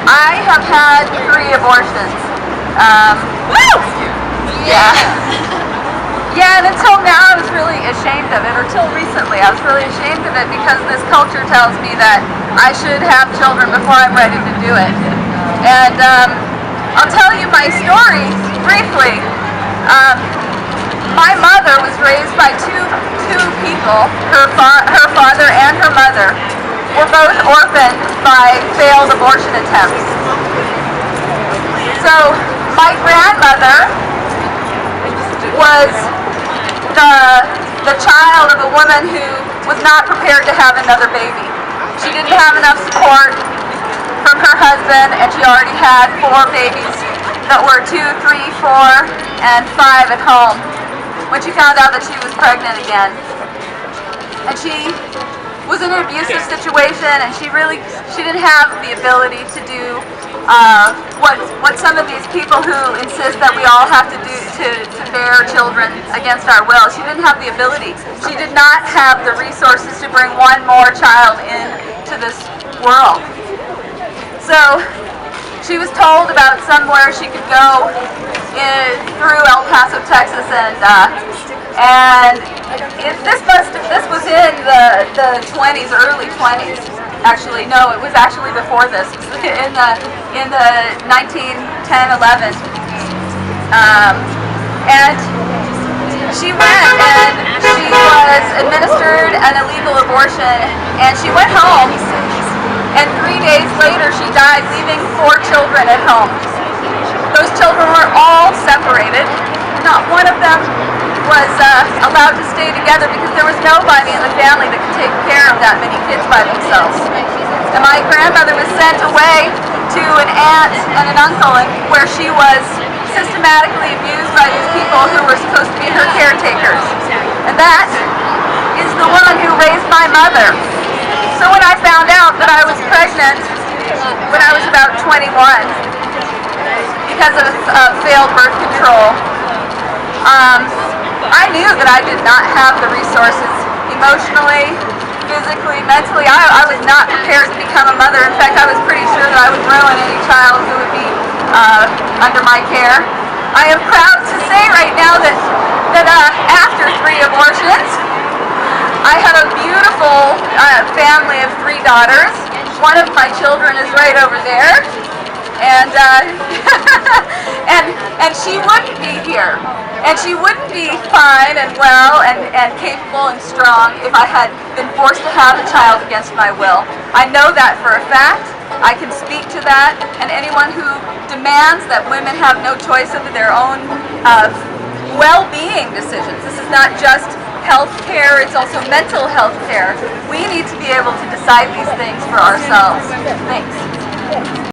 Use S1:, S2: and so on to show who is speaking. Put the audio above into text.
S1: I have had 3 abortions. Woo! Yeah. Yeah, and until now I was really ashamed of it, or till recently I was really ashamed of it because this culture tells me that I should have children before I'm ready to do it. And I'll tell you my story briefly. My mother was raised by two people. Her father and her mother were both orphaned by failed abortion attempts. So my grandmother was the child of a woman who was not prepared to have another baby. She didn't have enough support from her husband, and she already had 4 babies that were 2, 3, 4, and 5 at home when she found out that she was pregnant again. And she was in an abusive situation, and she didn't have the ability to do what some of these people who insist that we all have to do to bear children against our will. She didn't have the ability. She did not have the resources to bring one more child into this world. So she was told about somewhere she could go through El Paso, Texas, and this was in the 20s, early 20s. Actually, no, it was actually before this. In the 1910-11, and she went and she was administered an illegal abortion, and she went home. And 3 days later, she died, leaving 4 children at home. Those children were all separated. Not one of them was allowed to stay together because there was nobody in the family that could take care of that many kids by themselves. And my grandmother was sent away to an aunt and an uncle, where she was systematically abused by these people who were supposed to be her caretakers. And that is the woman who raised my mother. So when I found out that I was pregnant when I was about 21 because of failed birth control, I knew that I did not have the resources emotionally, physically, mentally. I was not prepared to become a mother. In fact, I was pretty sure that I would ruin any child who would be under my care. I am proud to say right now that after 3 abortions, I have a beautiful family of 3 daughters. One of my children is right over there, and and she wouldn't be here, and she wouldn't be fine and well and capable and strong if I had been forced to have a child against my will. I know that for a fact. I can speak to that, and anyone who demands that women have no choice over their own well-being decisions. This is not just health care, it's also mental health care. We need to be able to decide these things for ourselves. Thanks.